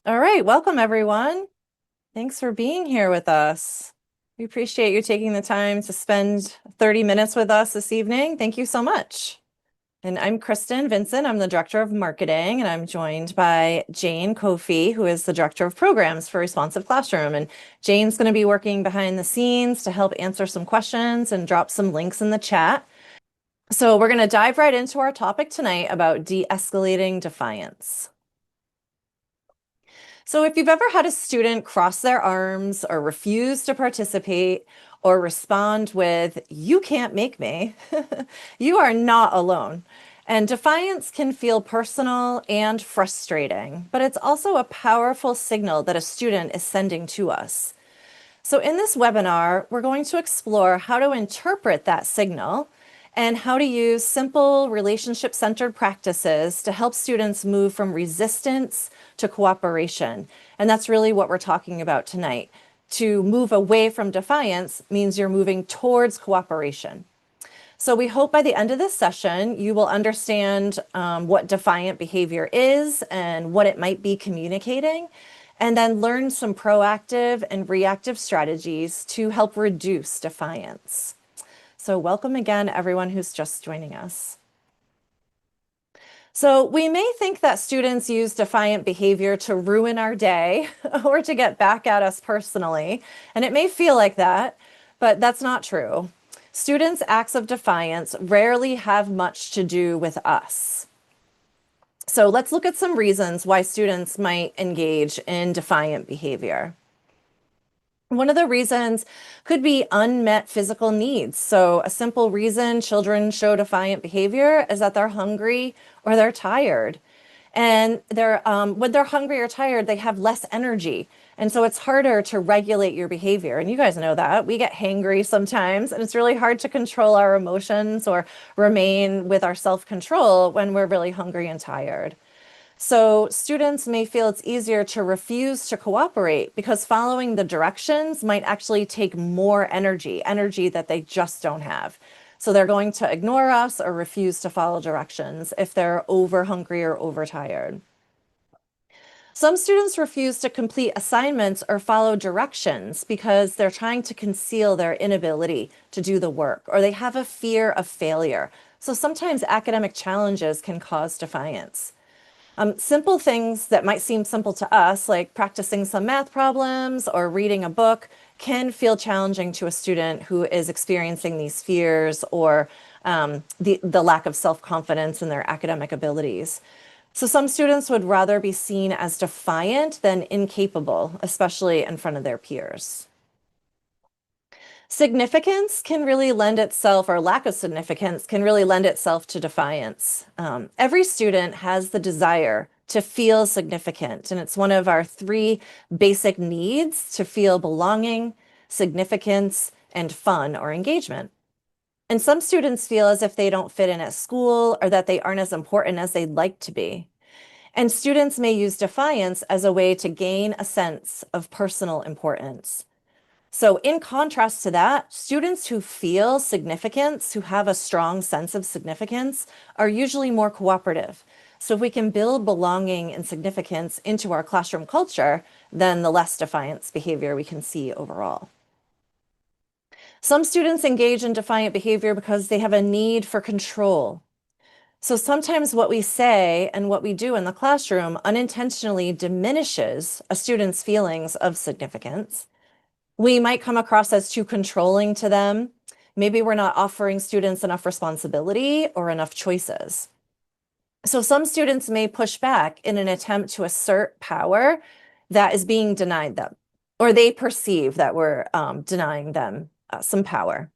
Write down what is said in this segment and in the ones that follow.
All right, welcome everyone. Thanks for being here with us. We appreciate you taking the time to spend 30 minutes with us this evening. Thank you so much. And I'm Kristen Vincent. I'm the Director of Marketing, and I'm joined by Jane Kofi, who is the Director of Programs for Responsive Classroom. And Jane's going to be working behind the scenes to help answer some questions and drop some links in the chat. So we're going to dive right into our topic tonight about de-escalating defiance. So if you've ever had a student cross their arms or refuse to participate or respond with, "You can't make me," you are not alone. And defiance can feel personal and frustrating, but it's also a powerful signal that a student is sending to us. So in this webinar, we're going to explore how to interpret that signal and how to use simple relationship-centered practices to help students move from resistance to cooperation. And that's really what we're talking about tonight. To move away from defiance means you're moving towards cooperation. So we hope by the end of this session, you will understand what defiant behavior is and what it might be communicating, and then learn some proactive and reactive strategies to help reduce defiance. So welcome again, everyone who's just joining us. So we may think that students use defiant behavior to ruin our day or to get back at us personally, and it may feel like that, but that's not true. Students' acts of defiance rarely have much to do with us. So let's look at some reasons why students might engage in defiant behavior. One of the reasons could be unmet physical needs. So a simple reason children show defiant behavior is that they're hungry or they're tired. And when they're hungry or tired, they have less energy. And so it's harder to regulate your behavior. And you guys know that. We get hangry sometimes, and it's really hard to control our emotions or remain with our self-control when we're really hungry and tired. So students may feel it's easier to refuse to cooperate because following the directions might actually take more energy that they just don't have. So they're going to ignore us or refuse to follow directions if they're over hungry or overtired. Some students refuse to complete assignments or follow directions because they're trying to conceal their inability to do the work, or they have a fear of failure. So sometimes academic challenges can cause defiance. Simple things that might seem simple to us, like practicing some math problems or reading a book, can feel challenging to a student who is experiencing these fears or the lack of self-confidence in their academic abilities. So some students would rather be seen as defiant than incapable, especially in front of their peers. Significance can really lend itself, or lack of significance can really lend itself to defiance. Every student has the desire to feel significant, and it's one of our three basic needs: to feel belonging, significance, and fun or engagement. And some students feel as if they don't fit in at school or that they aren't as important as they'd like to be. And students may use defiance as a way to gain a sense of personal importance. So in contrast to that, students who feel significance, who have a strong sense of significance, are usually more cooperative. So if we can build belonging and significance into our classroom culture, then the less defiance behavior we can see overall. Some students engage in defiant behavior because they have a need for control. So sometimes what we say and what we do in the classroom unintentionally diminishes a student's feelings of significance. We might come across as too controlling to them. Maybe we're not offering students enough responsibility or enough choices. So some students may push back in an attempt to assert power that is being denied them, or they perceive that we're denying them some power.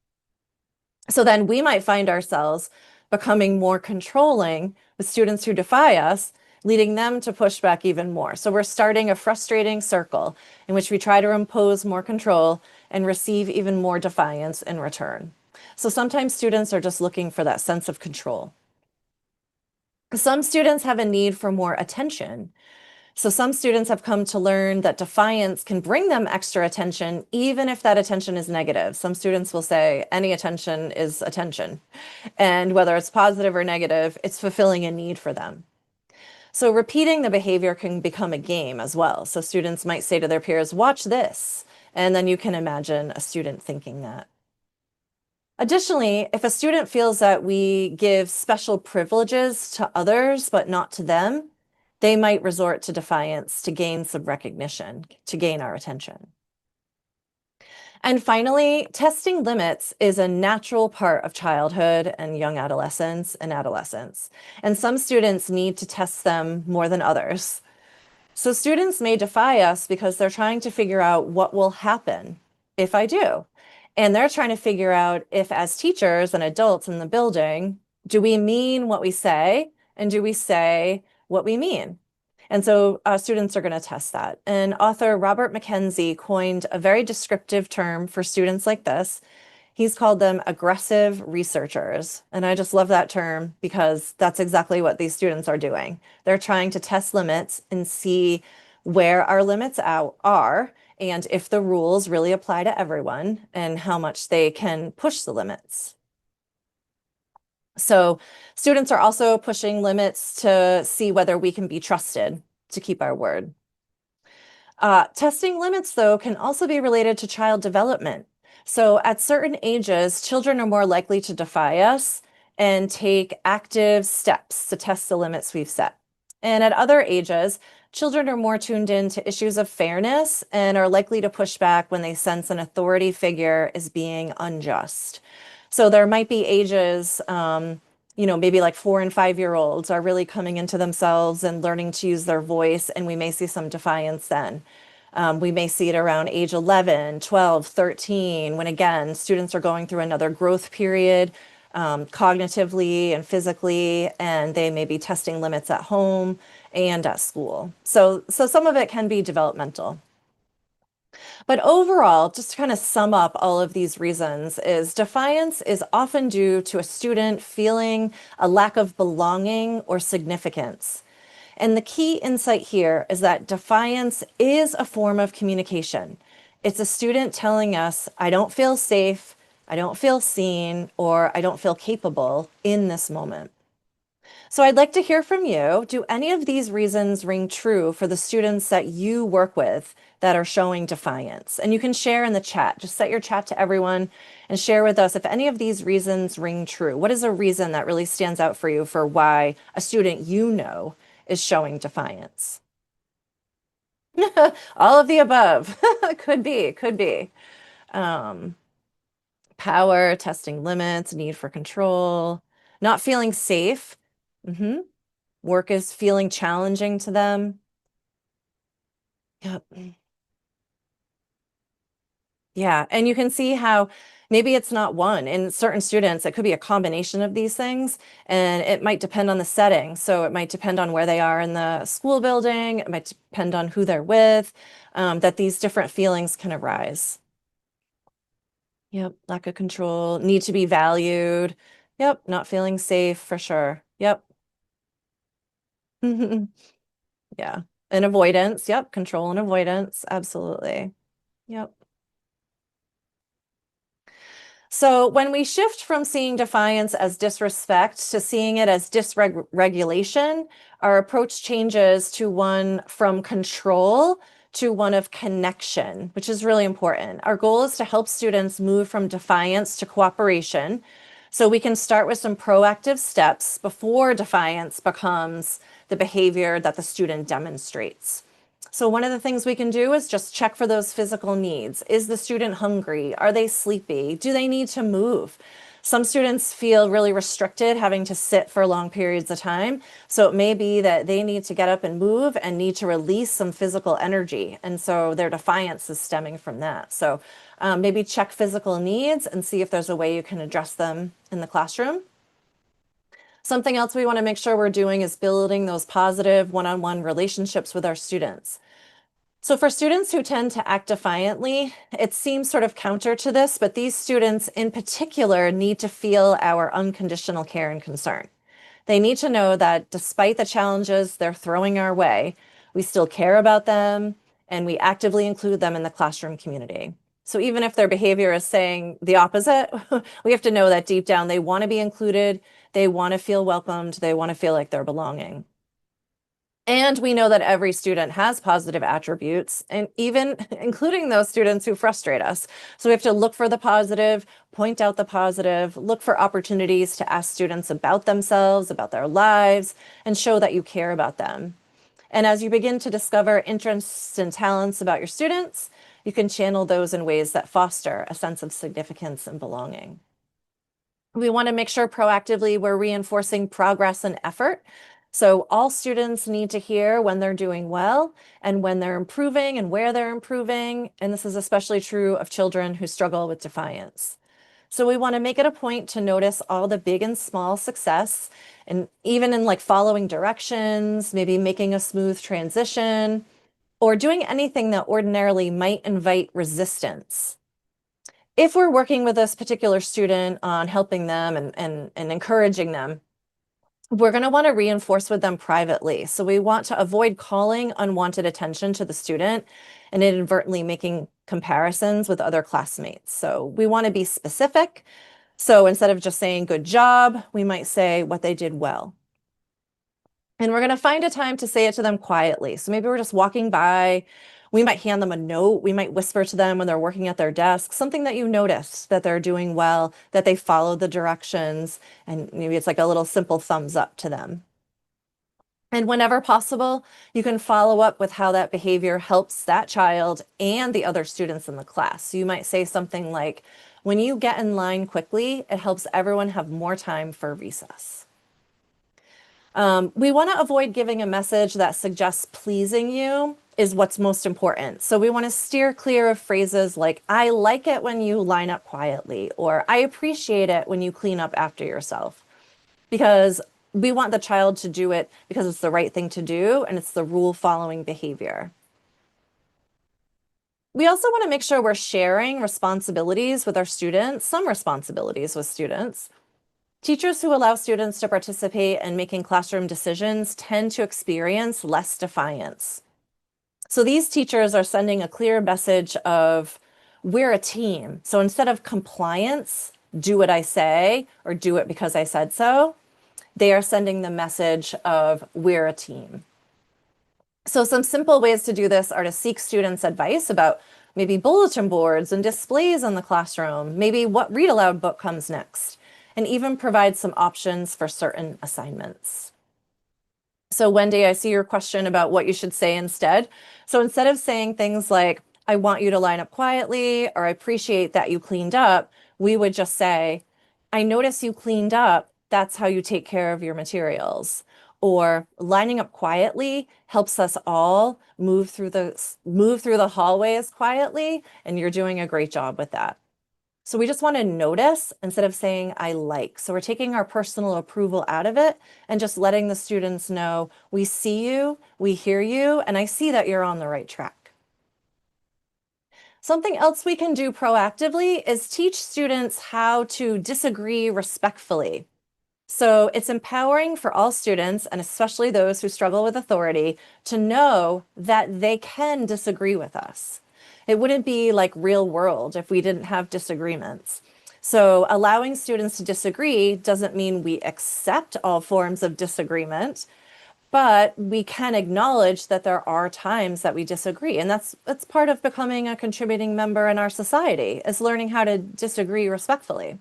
So then we might find ourselves becoming more controlling with students who defy us, leading them to push back even more. So we're starting a frustrating circle in which we try to impose more control and receive even more defiance in return. So sometimes students are just looking for that sense of control. Some students have a need for more attention. So some students have come to learn that defiance can bring them extra attention, even if that attention is negative. Some students will say any attention is attention. And whether it's positive or negative, it's fulfilling a need for them. So repeating the behavior can become a game as well. So students might say to their peers, watch this. And then you can imagine a student thinking that. Additionally, if a student feels that we give special privileges to others, but not to them, they might resort to defiance to gain some recognition, to gain our attention. And finally, testing limits is a natural part of childhood and young adolescence and adolescence. And some students need to test them more than others. So students may defy us because they're trying to figure out what will happen if I do. And they're trying to figure out if, as teachers and adults in the building, do we mean what we say? And do we say what we mean? And so students are going to test that. And author Robert McKenzie coined a very descriptive term for students like this. He's called them aggressive researchers. And I just love that term because that's exactly what these students are doing. They're trying to test limits and see where our limits out are and if the rules really apply to everyone and how much they can push the limits. So students are also pushing limits to see whether we can be trusted to keep our word. Testing limits, though, can also be related to child development. So at certain ages, children are more likely to defy us and take active steps to test the limits we've set. And at other ages, children are more tuned in to issues of fairness and are likely to push back when they sense an authority figure is being unjust. So there might be ages, maybe like 4 and 5-year-olds are really coming into themselves and learning to use their voice, and we may see some defiance then. We may see it around age 11, 12, 13, when again, students are going through another growth period, cognitively and physically, and they may be testing limits at home and at school. So some of it can be developmental. But overall, just to kind of sum up all of these reasons, is defiance is often due to a student feeling a lack of belonging or significance. And the key insight here is that defiance is a form of communication. It's a student telling us, I don't feel safe, I don't feel seen, or I don't feel capable in this moment. So I'd like to hear from you. Do any of these reasons ring true for the students that you work with that are showing defiance? And you can share in the chat. Just set your chat to everyone and share with us if any of these reasons ring true. What is a reason that really stands out for you for why a student you know is showing defiance? All of the above. Could be, could be. Um, Power, testing limits, need for control, not feeling safe. Mm-hmm. Work is feeling challenging to them. Yep. Yeah. And you can see how maybe it's not one. In certain students, it could be a combination of these things, and it might depend on the setting. So it might depend on where they are in the school building. It might depend on who they're with, that these different feelings can arise. Yep. Lack of control, need to be valued. Yep. Not feeling safe for sure. Yep. Yeah. And avoidance. Yep. Control and avoidance. Absolutely. Yep. So when we shift from seeing defiance as disrespect to seeing it as dysregulation, our approach changes to one from control to one of connection, which is really important. Our goal is to help students move from defiance to cooperation. So we can start with some proactive steps before defiance becomes the behavior that the student demonstrates. So one of the things we can do is just check for those physical needs. Is the student hungry? Are they sleepy? Do they need to move? Some students feel really restricted having to sit for long periods of time. So it may be that they need to get up and move and need to release some physical energy. And so their defiance is stemming from that. So maybe check physical needs and see if there's a way you can address them in the classroom. Something else we want to make sure we're doing is building those positive one-on-one relationships with our students. So for students who tend to act defiantly, it seems sort of counter to this, but these students in particular need to feel our unconditional care and concern. They need to know that despite the challenges they're throwing our way, we still care about them and we actively include them in the classroom community. So even if their behavior is saying the opposite, we have to know that deep down they want to be included, they want to feel welcomed, they want to feel like they're belonging. And we know that every student has positive attributes, and even including those students who frustrate us. So we have to look for the positive, point out the positive, look for opportunities to ask students about themselves, about their lives, and show that you care about them. And as you begin to discover interests and talents about your students, you can channel those in ways that foster a sense of significance and belonging. We want to make sure proactively we're reinforcing progress and effort. So all students need to hear when they're doing well and when they're improving and where they're improving. And this is especially true of children who struggle with defiance. So we want to make it a point to notice all the big and small success, and even in like following directions, maybe making a smooth transition, or doing anything that ordinarily might invite resistance. If we're working with this particular student on helping them and encouraging them, we're going to want to reinforce with them privately. So we want to avoid calling unwanted attention to the student and inadvertently making comparisons with other classmates. So we want to be specific. So instead of just saying good job, we might say what they did well. And we're going to find a time to say it to them quietly. So maybe we're just walking by. We might hand them a note. We might whisper to them when they're working at their desk, something that you noticed that they're doing well, that they follow the directions, and maybe it's like a little simple thumbs up to them. And whenever possible, you can follow up with how that behavior helps that child and the other students in the class. So you might say something like, when you get in line quickly, it helps everyone have more time for recess. We want to avoid giving a message that suggests pleasing you is what's most important. So we want to steer clear of phrases like, I like it when you line up quietly, or I appreciate it when you clean up after yourself, because we want the child to do it because it's the right thing to do and it's the rule following behavior. We also want to make sure we're sharing responsibilities with our students, some responsibilities with students. Teachers who allow students to participate in making classroom decisions tend to experience less defiance. So these teachers are sending a clear message of, we're a team. So instead of compliance, do what I say, or do it because I said so, they are sending the message of, we're a team. So some simple ways to do this are to seek students' advice about maybe bulletin boards and displays in the classroom, maybe what read aloud book comes next, and even provide some options for certain assignments. So Wendy, I see your question about what you should say instead. So instead of saying things like, I want you to line up quietly, or I appreciate that you cleaned up, we would just say, I notice you cleaned up. That's how you take care of your materials. Or lining up quietly helps us all move through the hallways quietly, and you're doing a great job with that. So we just want to notice instead of saying I like. So we're taking our personal approval out of it and just letting the students know we see you, we hear you, and I see that you're on the right track. Something else we can do proactively is teach students how to disagree respectfully. So it's empowering for all students, and especially those who struggle with authority, to know that they can disagree with us. It wouldn't be like real world if we didn't have disagreements. So allowing students to disagree doesn't mean we accept all forms of disagreement, but we can acknowledge that there are times that we disagree. And that's part of becoming a contributing member in our society, is learning how to disagree respectfully.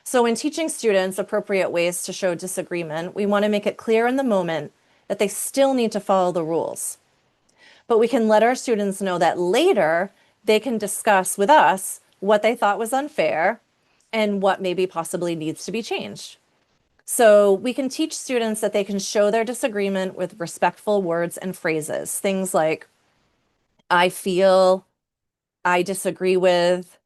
So in teaching students appropriate ways to show disagreement, we want to make it clear in the moment that they still need to follow the rules. But we can let our students know that later they can discuss with us what they thought was unfair and what maybe possibly needs to be changed. So we can teach students that they can show their disagreement with respectful words and phrases. Things like, I feel, I disagree with,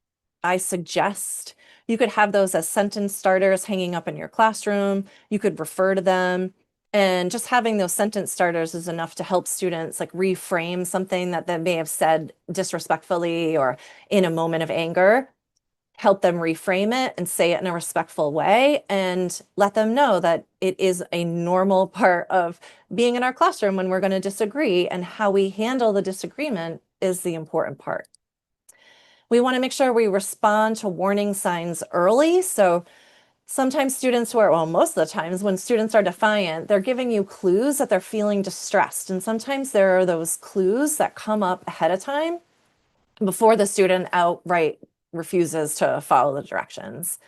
I suggest. You could have those as sentence starters hanging up in your classroom. You could refer to them. And just having those sentence starters is enough to help students like reframe something that they may have said disrespectfully or in a moment of anger. Help them reframe it and say it in a respectful way, and let them know that it is a normal part of being in our classroom when we're going to disagree, and how we handle the disagreement is the important part. We want to make sure we respond to warning signs early. So Sometimes students who are, well, most of the times when students are defiant, they're giving you clues that they're feeling distressed. And sometimes there are those clues that come up ahead of time before the student outright refuses to follow the directions.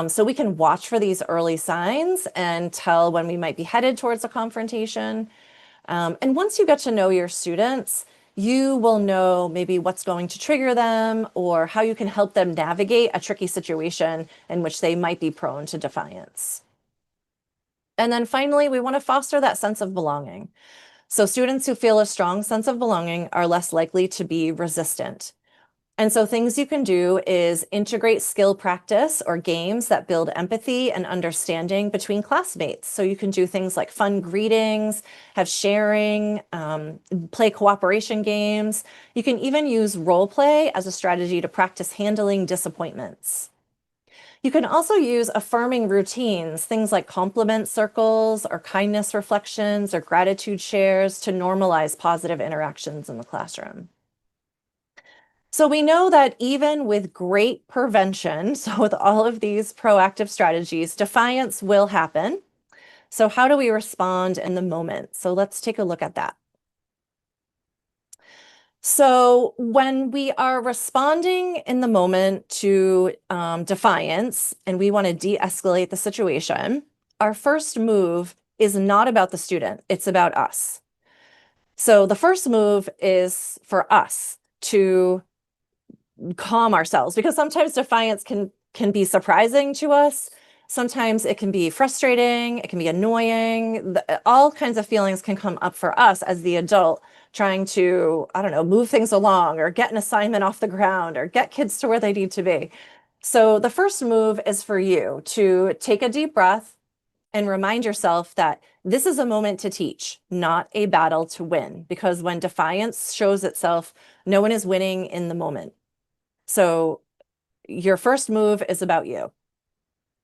So we can watch for these early signs and tell when we might be headed towards a confrontation. And once you get to know your students, you will know maybe what's going to trigger them or how you can help them navigate a tricky situation in which they might be prone to defiance. And then finally, we want to foster that sense of belonging. So students who feel a strong sense of belonging are less likely to be resistant. And so things you can do is integrate skill practice or games that build empathy and understanding between classmates. So you can do things like fun greetings, have sharing, play cooperation games. You can even use role play as a strategy to practice handling disappointments. You can also use affirming routines, things like compliment circles or kindness reflections or gratitude shares to normalize positive interactions in the classroom. So we know that even with great prevention, so with all of these proactive strategies, defiance will happen. So how do we respond in the moment? So let's take a look at that. So when we are responding in the moment to defiance and we want to de-escalate the situation, our first move is not about the student, it's about us. So the first move is for us to calm ourselves because sometimes defiance can be surprising to us. Sometimes it can be frustrating, it can be annoying. All kinds of feelings can come up for us as the adult trying to, I don't know, move things along or get an assignment off the ground or get kids to where they need to be. So the first move is for you to take a deep breath and remind yourself that this is a moment to teach, not a battle to win. Because when defiance shows itself, no one is winning in the moment. So your first move is about you.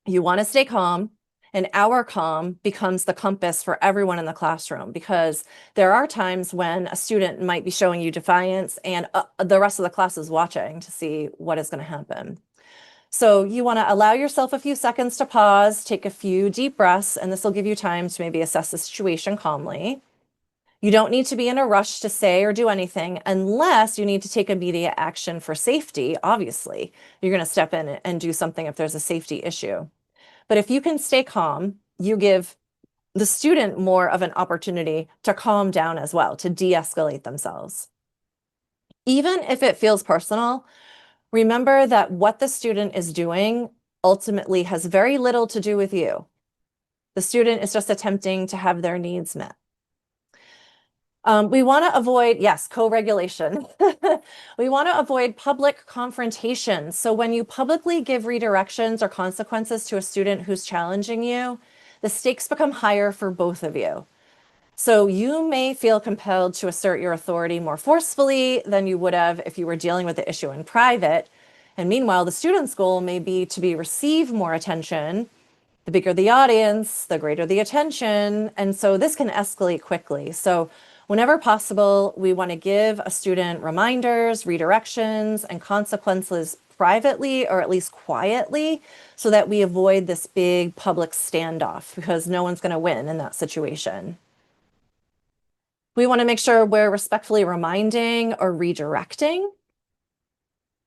You want to stay calm, and our calm becomes the compass for everyone in the classroom because there are times when a student might be showing you defiance and the rest of the class is watching to see what is going to happen. So you want to allow yourself a few seconds to pause, take a few deep breaths, and this will give you time to maybe assess the situation calmly. You don't need to be in a rush to say or do anything unless you need to take immediate action for safety. Obviously, you're going to step in and do something if there's a safety issue. But if you can stay calm, you give the student more of an opportunity to calm down as well, to de-escalate themselves. Even if it feels personal, remember that what the student is doing ultimately has very little to do with you. The student is just attempting to have their needs met. We want to avoid, yes, co-regulation. We want to avoid public confrontation. So when you publicly give redirections or consequences to a student who's challenging you, the stakes become higher for both of you. So you may feel compelled to assert your authority more forcefully than you would have if you were dealing with the issue in private. And meanwhile, the student's goal may be to receive more attention. The bigger the audience, the greater the attention. And so this can escalate quickly. So whenever possible, we want to give a student reminders, redirections, and consequences privately or at least quietly so that we avoid this big public standoff because no one's going to win in that situation. We want to make sure we're respectfully reminding or redirecting.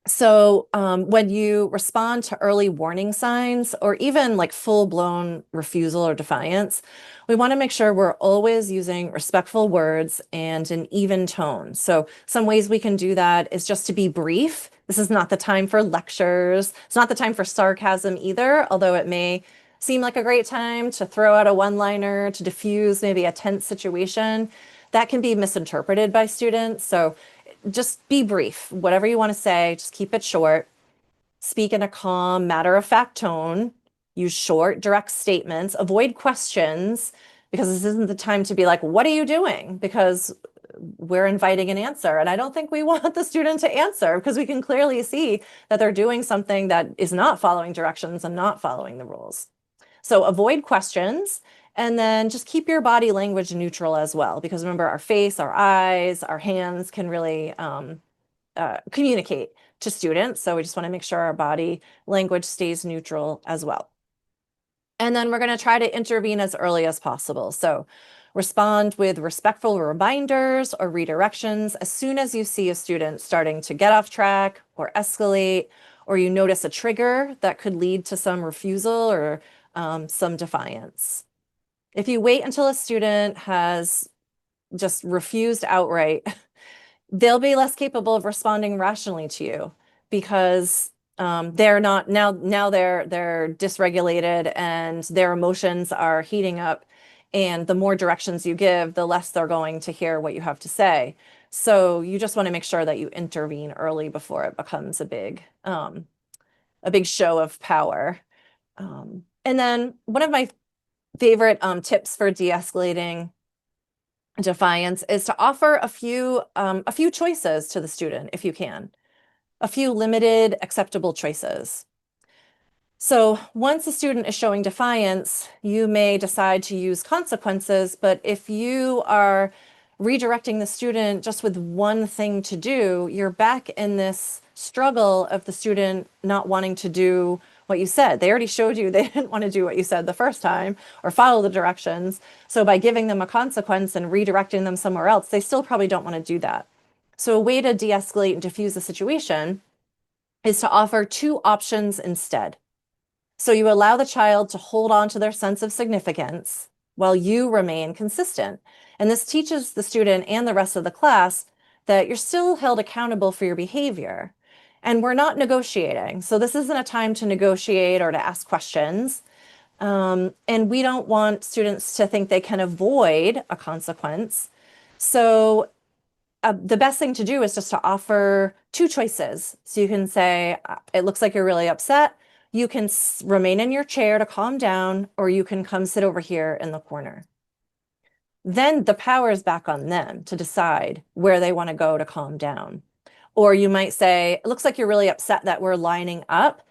So when you respond to early warning signs or even like full-blown refusal or defiance, we want to make sure we're always using respectful words and an even tone. So some ways we can do that is just to be brief. This is not the time for lectures. It's not the time for sarcasm either, although it may seem like a great time to throw out a one-liner to diffuse maybe a tense situation. That can be misinterpreted by students. So just be brief. Whatever you want to say, just keep it short. Speak in a calm, matter-of-fact tone. Use short, direct statements. Avoid questions because this isn't the time to be like, what are you doing? Because we're inviting an answer. And I don't think we want the student to answer because we can clearly see that they're doing something that is not following directions and not following the rules. So avoid questions and then just keep your body language neutral as well. Because remember, our face, our eyes, our hands can really communicate to students. So we just want to make sure our body language stays neutral as well. And then we're going to try to intervene as early as possible. So respond with respectful reminders or redirections as soon as you see a student starting to get off track or escalate, or you notice a trigger that could lead to some refusal or some defiance. If you wait until a student has just refused outright, they'll be less capable of responding rationally to you because they're not now they're dysregulated and their emotions are heating up, and the more directions you give, the less they're going to hear what you have to say. So you just want to make sure that you intervene early before it becomes a big show of power. And then one of my favorite tips for de-escalating defiance is to offer a few choices to the student if you can, a few limited acceptable choices. So once a student is showing defiance, you may decide to use consequences, but if you are redirecting the student just with one thing to do, you're back in this struggle of the student not wanting to do what you said. They already showed you they didn't want to do what you said the first time or follow the directions. So by giving them a consequence and redirecting them somewhere else, they still probably don't want to do that. So a way to de-escalate and diffuse the situation is to offer two options instead. So you allow the child to hold on to their sense of significance while you remain consistent. And this teaches the student and the rest of the class that you're still held accountable for your behavior. And we're not negotiating. So this isn't a time to negotiate or to ask questions. And we don't want students to think they can avoid a consequence. So the best thing to do is just to offer two choices. So you can say, it looks like you're really upset. You can remain in your chair to calm down, or you can come sit over here in the corner. Then the power is back on them to decide where they want to go to calm down. Or you might say, it looks like you're really upset that we're lining up.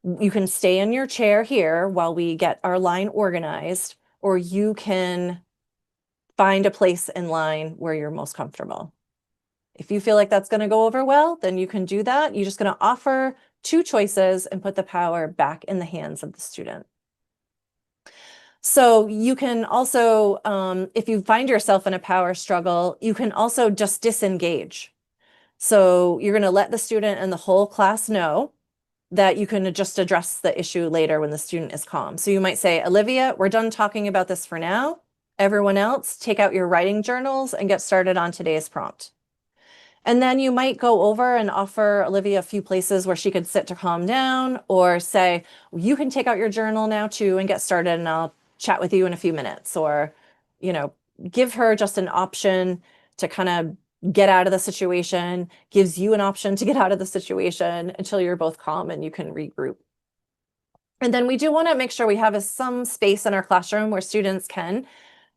You can stay in your chair here while we get our line organized, or you can find a place in line where you're most comfortable. If you feel like that's going to go over well, then you can do that. You're just going to offer two choices and put the power back in the hands of the student. So you can also, if you find yourself in a power struggle, you can also just disengage. So you're going to let the student and the whole class know that you can just address the issue later when the student is calm. So you might say, Olivia, we're done talking about this for now. Everyone else, take out your writing journals and get started on today's prompt. And then you might go over and offer Olivia a few places where she could sit to calm down, or say, you can take out your journal now too and get started, and I'll chat with you in a few minutes. Or, give her just an option to kind of get out of the situation, gives you an option to get out of the situation until you're both calm and you can regroup. And then we do want to make sure we have some space in our classroom where students can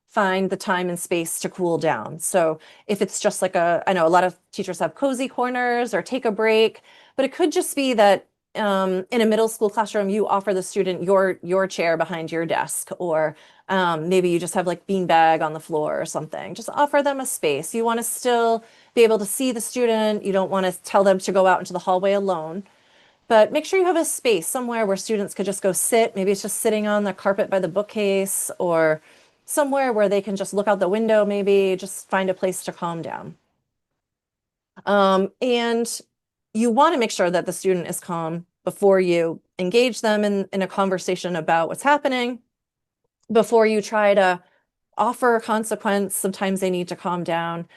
find the time and space to cool down. So if it's just like I know a lot of teachers have cozy corners or take a break, but it could just be that in a middle school classroom, you offer the student your chair behind your desk, or maybe you just have like beanbag on the floor or something. Just offer them a space. You want to still be able to see the student. You don't want to tell them to go out into the hallway alone. But make sure you have a space somewhere where students could just go sit. Maybe it's just sitting on the carpet by the bookcase, or somewhere where they can just look out the window, maybe just find a place to calm down. And you want to make sure that the student is calm before you engage them in a conversation about what's happening, before you try to offer a consequence. Sometimes they need to calm down,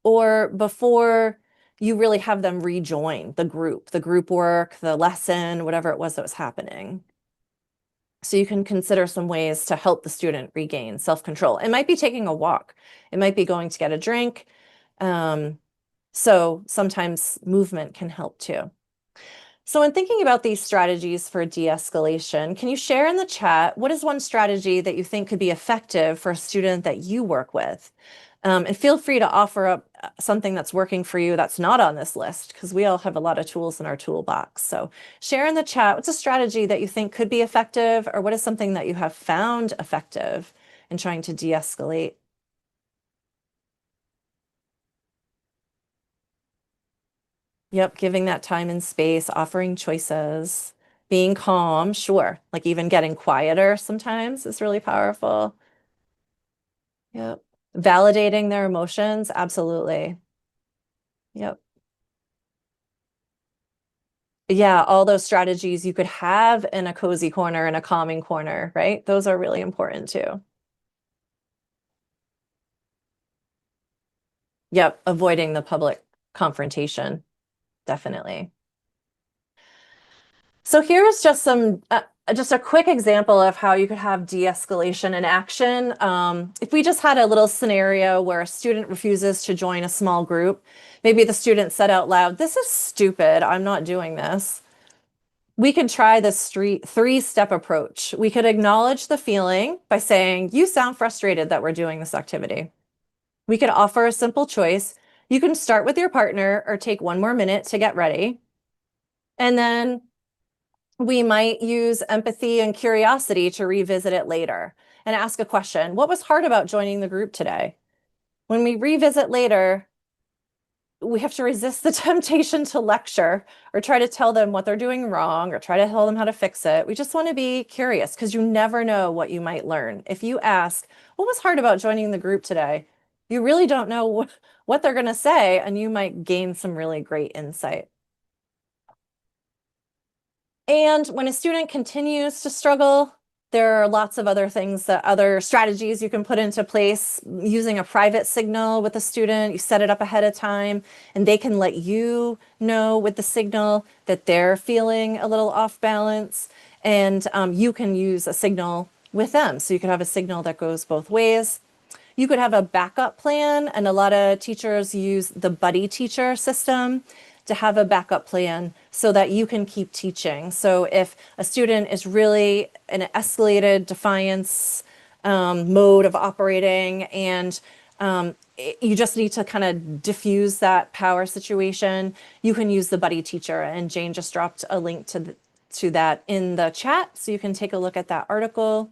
or before you really have them rejoin the group work, the lesson, whatever it was that was happening. So you can consider some ways to help the student regain self-control. It might be taking a walk. It might be going to get a drink. So sometimes movement can help too. So in thinking about these strategies for de-escalation, can you share in the chat, what is one strategy that you think could be effective for a student that you work with? And feel free to offer up something that's working for you that's not on this list, because we all have a lot of tools in our toolbox. So share in the chat, what's a strategy that you think could be effective, or what is something that you have found effective in trying to de-escalate? Yep, giving that time and space, offering choices. Being calm, sure. Like even getting quieter sometimes is really powerful. Yep. Validating their emotions, absolutely. Yep. Yeah, all those strategies you could have in a cozy corner and a calming corner, right? Those are really important too. Yep, avoiding the public confrontation, definitely. So here's just just a quick example of how you could have de-escalation in action. If we just had a little scenario where a student refuses to join a small group, maybe the student said out loud, "This is stupid. I'm not doing this." We could try the three-step approach. We could acknowledge the feeling by saying, "You sound frustrated that we're doing this activity." We could offer a simple choice. You can start with your partner or take one more minute to get ready. And then we might use empathy and curiosity to revisit it later and ask a question. What was hard about joining the group today? When we revisit later, we have to resist the temptation to lecture or try to tell them what they're doing wrong or try to tell them how to fix it. We just want to be curious because you never know what you might learn. If you ask, what was hard about joining the group today? You really don't know what they're going to say, and you might gain some really great insight. And when a student continues to struggle, there are lots of other strategies you can put into place using a private signal with a student. You set it up ahead of time, and they can let you know with the signal that they're feeling a little off balance. And you can use a signal with them. So you could have a signal that goes both ways. You could have a backup plan, and a lot of teachers use the buddy teacher system to have a backup plan so that you can keep teaching. So if a student is really in an escalated defiance mode of operating and you just need to kind of diffuse that power situation, you can use the buddy teacher. And Jane just dropped a link to that in the chat, so you can take a look at that article.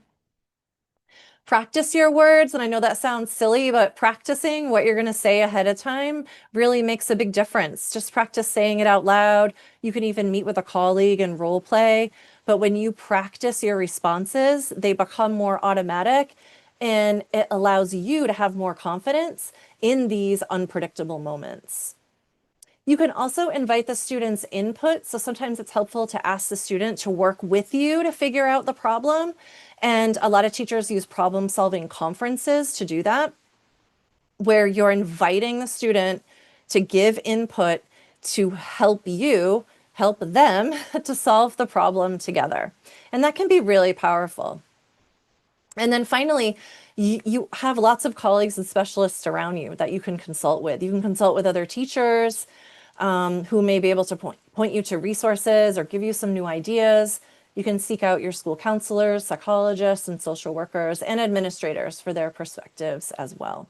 Practice your words. And I know that sounds silly, but practicing what you're going to say ahead of time really makes a big difference. Just practice saying it out loud. You can even meet with a colleague and role play. But when you practice your responses, they become more automatic and it allows you to have more confidence in these unpredictable moments. You can also invite the student's input. So sometimes it's helpful to ask the student to work with you to figure out the problem. And a lot of teachers use problem-solving conferences to do that, where you're inviting the student to give input to help you help them to solve the problem together. And that can be really powerful. And then finally, you have lots of colleagues and specialists around you that you can consult with. You can consult with other teachers who may be able to point you to resources or give you some new ideas. You can seek out your school counselors, psychologists, and social workers and administrators for their perspectives as well.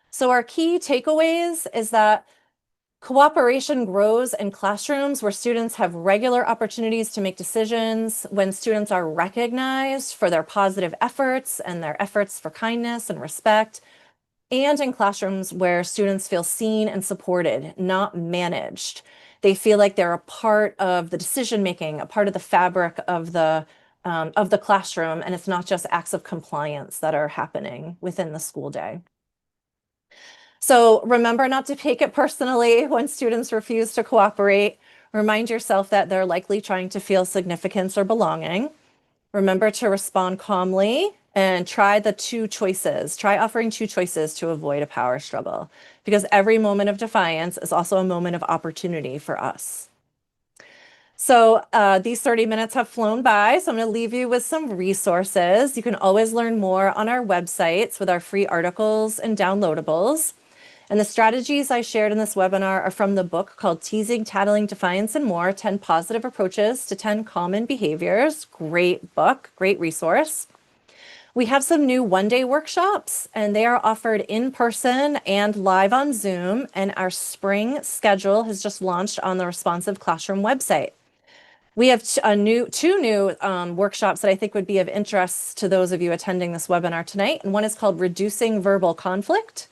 So our key takeaways is that cooperation grows in classrooms where students have regular opportunities to make decisions, when students are recognized for their positive efforts and their efforts for kindness and respect, and in classrooms where students feel seen and supported, not managed. They feel like they're a part of the decision making, a part of the fabric of the classroom, and it's not just acts of compliance that are happening within the school day. So remember not to take it personally when students refuse to cooperate. Remind yourself that they're likely trying to feel significance or belonging. Remember to respond calmly and try the two choices. Try offering two choices to avoid a power struggle, because every moment of defiance is also a moment of opportunity for us. So these 30 minutes have flown by, so I'm going to leave you with some resources. You can always learn more on our websites with our free articles and downloadables. And the strategies I shared in this webinar are from the book called Teasing, Tattling, Defiance, and More, 10 Positive Approaches to 10 Common Behaviors. Great book, great resource. We have some new one-day workshops, and they are offered in person and live on Zoom. And our spring schedule has just launched on the Responsive Classroom website. We have two new workshops that I think would be of interest to those of you attending this webinar tonight. And one is called Reducing Verbal Conflict.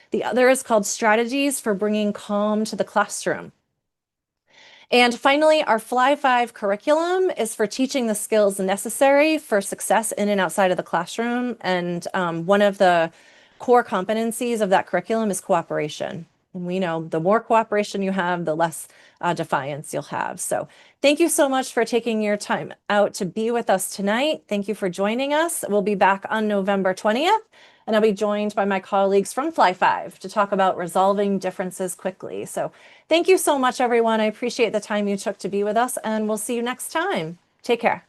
The other is called Strategies for Bringing Calm to the Classroom. And finally, our Fly 5 curriculum is for teaching the skills necessary for success in and outside of the classroom. And one of the core competencies of that curriculum is cooperation. And we know the more cooperation you have, the less defiance you'll have. So thank you so much for taking your time out to be with us tonight. Thank you for joining us. We'll be back on November 20th. And I'll be joined by my colleagues from Fly 5 to talk about resolving differences quickly. So thank you so much, everyone. I appreciate the time you took to be with us, and we'll see you next time. Take care.